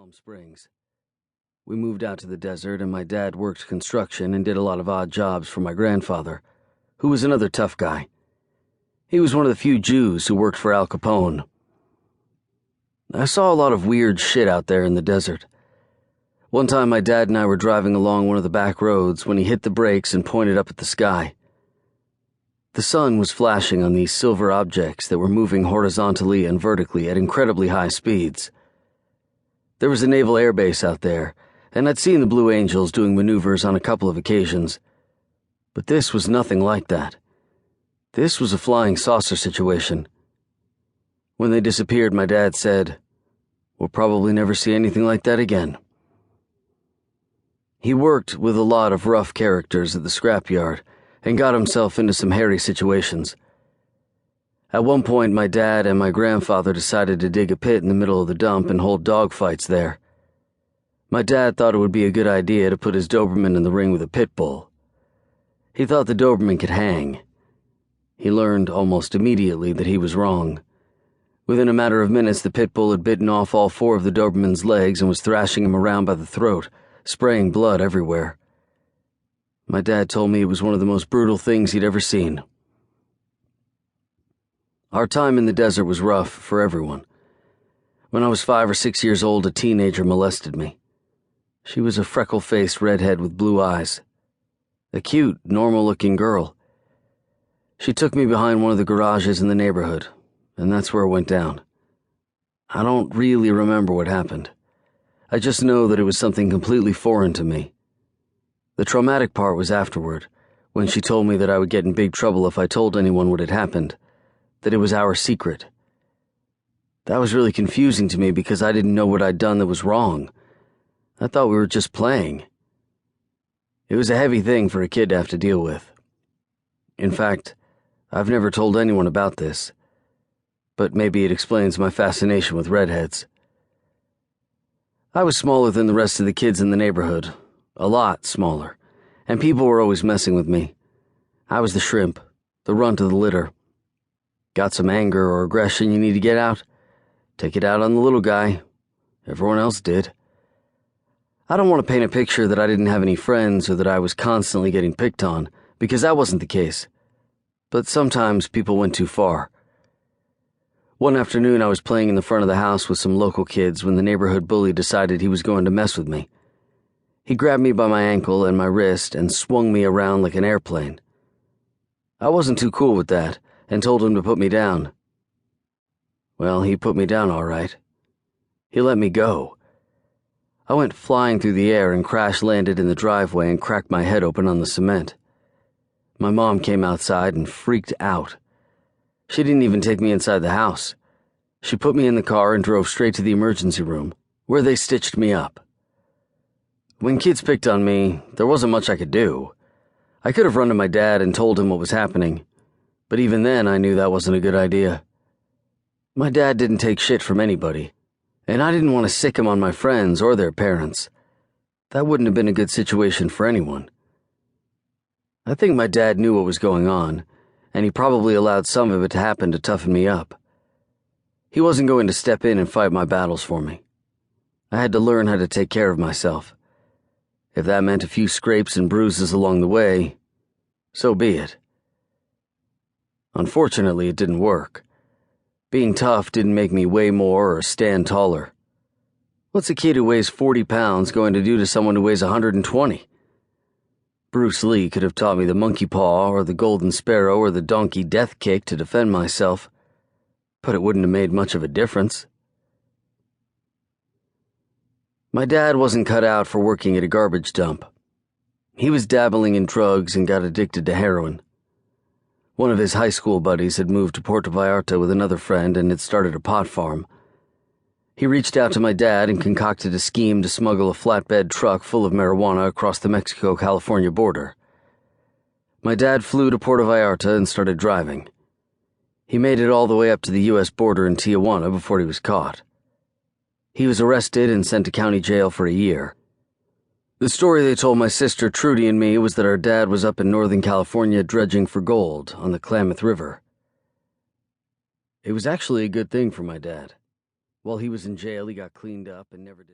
Palm Springs. We moved out to the desert, and my dad worked construction and did a lot of odd jobs for my grandfather, who was another tough guy. He was one of the few Jews who worked for Al Capone. I saw a lot of weird shit out there in the desert. One time my dad and I were driving along one of the back roads when he hit the brakes and pointed up at the sky. The sun was flashing on these silver objects that were moving horizontally and vertically at incredibly high speeds. There was a naval air base out there, and I'd seen the Blue Angels doing maneuvers on a couple of occasions. But this was nothing like that. This was a flying saucer situation. When they disappeared, my dad said, "We'll probably never see anything like that again." He worked with a lot of rough characters at the scrapyard and got himself into some hairy situations. At one point, my dad and my grandfather decided to dig a pit in the middle of the dump and hold dogfights there. My dad thought it would be a good idea to put his Doberman in the ring with a pit bull. He thought the Doberman could hang. He learned almost immediately that he was wrong. Within a matter of minutes, the pit bull had bitten off all 4 of the Doberman's legs and was thrashing him around by the throat, spraying blood everywhere. My dad told me it was one of the most brutal things he'd ever seen. Our time in the desert was rough for everyone. When I was 5 or 6 years old, a teenager molested me. She was a freckle-faced redhead with blue eyes. A cute, normal-looking girl. She took me behind one of the garages in the neighborhood, and that's where it went down. I don't really remember what happened. I just know that it was something completely foreign to me. The traumatic part was afterward, when she told me that I would get in big trouble if I told anyone what had happened, that it was our secret. That was really confusing to me because I didn't know what I'd done that was wrong. I thought we were just playing. It was a heavy thing for a kid to have to deal with. In fact, I've never told anyone about this, but maybe it explains my fascination with redheads. I was smaller than the rest of the kids in the neighborhood, a lot smaller, and people were always messing with me. I was the shrimp, the runt of the litter. Got some anger or aggression you need to get out? Take it out on the little guy. Everyone else did. I don't want to paint a picture that I didn't have any friends or that I was constantly getting picked on, because that wasn't the case. But sometimes people went too far. One afternoon I was playing in the front of the house with some local kids when the neighborhood bully decided he was going to mess with me. He grabbed me by my ankle and my wrist and swung me around like an airplane. I wasn't too cool with that and told him to put me down. Well, he put me down all right. He let me go. I went flying through the air and crash-landed in the driveway and cracked my head open on the cement. My mom came outside and freaked out. She didn't even take me inside the house. She put me in the car and drove straight to the emergency room, where they stitched me up. When kids picked on me, there wasn't much I could do. I could have run to my dad and told him what was happening, but even then I knew that wasn't a good idea. My dad didn't take shit from anybody, and I didn't want to sick him on my friends or their parents. That wouldn't have been a good situation for anyone. I think my dad knew what was going on, and he probably allowed some of it to happen to toughen me up. He wasn't going to step in and fight my battles for me. I had to learn how to take care of myself. If that meant a few scrapes and bruises along the way, so be it. Unfortunately, it didn't work. Being tough didn't make me weigh more or stand taller. What's a kid who weighs 40 pounds going to do to someone who weighs 120? Bruce Lee could have taught me the monkey paw or the golden sparrow or the donkey death kick to defend myself, but it wouldn't have made much of a difference. My dad wasn't cut out for working at a garbage dump. He was dabbling in drugs and got addicted to heroin. One of his high school buddies had moved to Puerto Vallarta with another friend and had started a pot farm. He reached out to my dad and concocted a scheme to smuggle a flatbed truck full of marijuana across the Mexico-California border. My dad flew to Puerto Vallarta and started driving. He made it all the way up to the U.S. border in Tijuana before he was caught. He was arrested and sent to county jail for a year. The story they told my sister Trudy and me was that our dad was up in Northern California dredging for gold on the Klamath River. It was actually a good thing for my dad. While he was in jail, he got cleaned up and never did.